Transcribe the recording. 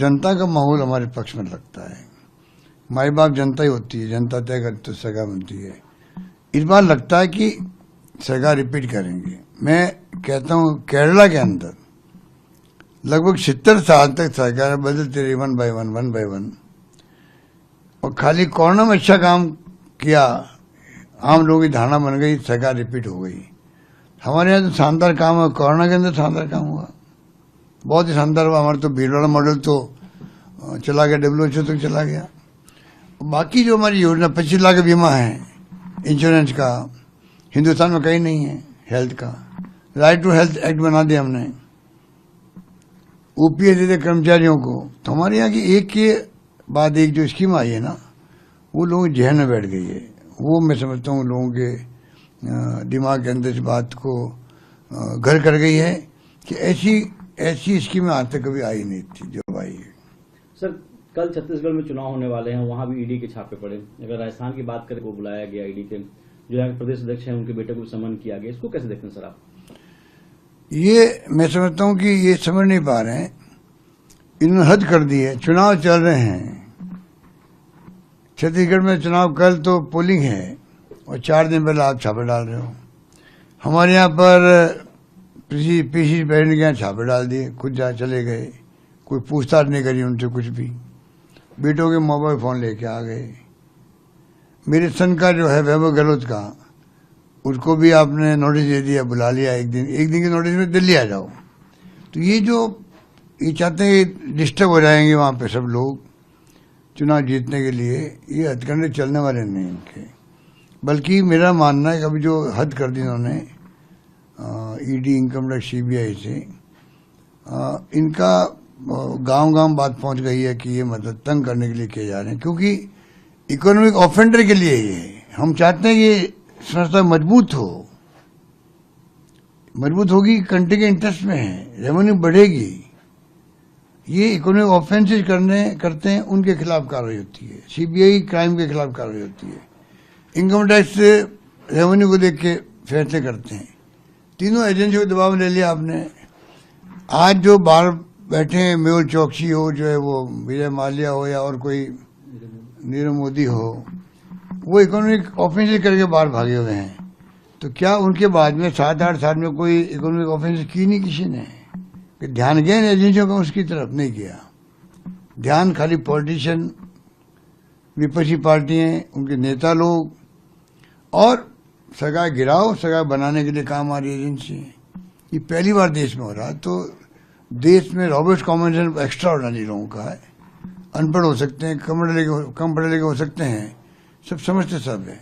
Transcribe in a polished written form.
जनता का माहौल हमारे पक्ष में लगता है। माई बाप जनता ही होती है, जनता तय करती तो सगा बनती है। इस बार लगता है कि सगा रिपीट करेंगे। मैं कहता हूँ केरला के अंदर लगभग 70 साल तक सरकार बदलती रही, वन बाय वन, और खाली कोरोना में अच्छा काम किया, आम लोगों की धारणा बन गई, सरकार रिपीट हो गई। हमारे यहाँ तो शानदार काम है, कोरोना के अंदर शानदार काम हुआ, बहुत ही शानदार हुआ। हमारा तो भीड़ मॉडल तो चला गया, WHO तक चला गया। बाकी जो हमारी योजना 25 लाख का बीमा है इंश्योरेंस का, हिंदुस्तान में कहीं नहीं है। हेल्थ का राइट टू हेल्थ एक्ट बना दिया हमने, OPS दे कर्मचारियों को। तो हमारे यहाँ की एक के बाद एक जो स्कीम आई है ना, वो लोगों के जहन में बैठ गई है। वो मैं समझता हूँ लोगों के दिमाग के अंदर इस बात को घर कर गई है कि ऐसी स्कीमें आज तक कभी आई नहीं थी जो आई है। सर, कल छत्तीसगढ़ में चुनाव होने वाले हैं, वहां भी ईडी के छापे पड़े। अगर राजस्थान की बात करें, वो बुलाया गया ईडी के जो यहाँ प्रदेश अध्यक्ष हैं, उनके बेटे को समन किया गया। इसको कैसे देखते हैं सर आप? ये मैं समझता हूँ कि ये समझ नहीं पा रहे हैं, इन्होंने हद कर दी है। चुनाव चल रहे हैं छत्तीसगढ़ में, चुनाव कल तो पोलिंग है और 4 दिन पहले आप छापे डाल रहे हो। हमारे यहाँ पर पीसी पेरेंट के यहाँ छापे डाल दिए, खुद जा चले गए, कोई पूछताछ नहीं करी उनसे कुछ भी। बेटों के मोबाइल फोन लेके आ गए। मेरे सन का जो है वैभव गहलोत का, उसको भी आपने नोटिस दे दिया, बुला लिया। एक दिन के नोटिस में दिल्ली आ जाओ। तो ये चाहते हैं डिस्टर्ब हो जाएंगे वहाँ पे सब लोग चुनाव जीतने के लिए। ये हथकंडे चलने वाले नहीं इनके, बल्कि मेरा मानना है कि अभी जो हद कर दी इन्होंने ईडी, इनकम टैक्स, CBI से, इनका गांव बात पहुंच गई है कि ये मतलब तंग करने के लिए किए जा रहे हैं, क्योंकि इकोनॉमिक ऑफेंडर के लिए ये हम चाहते हैं कि संस्था मजबूत होगी, कंट्री के इंटरेस्ट में है, रेवेन्यू बढ़ेगी। ये इकोनॉमिक ऑफेंसेज करते हैं, उनके खिलाफ कार्रवाई होती है। CBI क्राइम के खिलाफ कार्रवाई होती है। इनकम टैक्स रेवेन्यू को देख के फैसले करते हैं। तीनों एजेंसियों को दबाव ले लिया आपने। आज जो बाहर बैठे हैं, मेहुल चौकसी हो, जो है वो विजय माल्या हो, या और कोई नीरव मोदी हो, वो इकोनॉमिक ऑफेंस करके बाहर भागे हुए हैं। तो क्या उनके बाद में 7-8 साल में कोई इकोनॉमिक ऑफेंस की नहीं किसी ने? कि ध्यान गया एजेंसियों का उसकी तरफ नहीं किया। ध्यान खाली पॉलिटिशियन, विपक्षी पार्टियां, उनके नेता लोग, और सरकार गिराओ, सरकार बनाने के लिए काम आ रही एजेंसी। ये पहली बार देश में हो रहा। तो देश में Robert common sense extra ordinary लोगों का है। अनपढ़ हो सकते हैं, कम पढ़े लिखे हो सकते हैं, सब समझते सब है।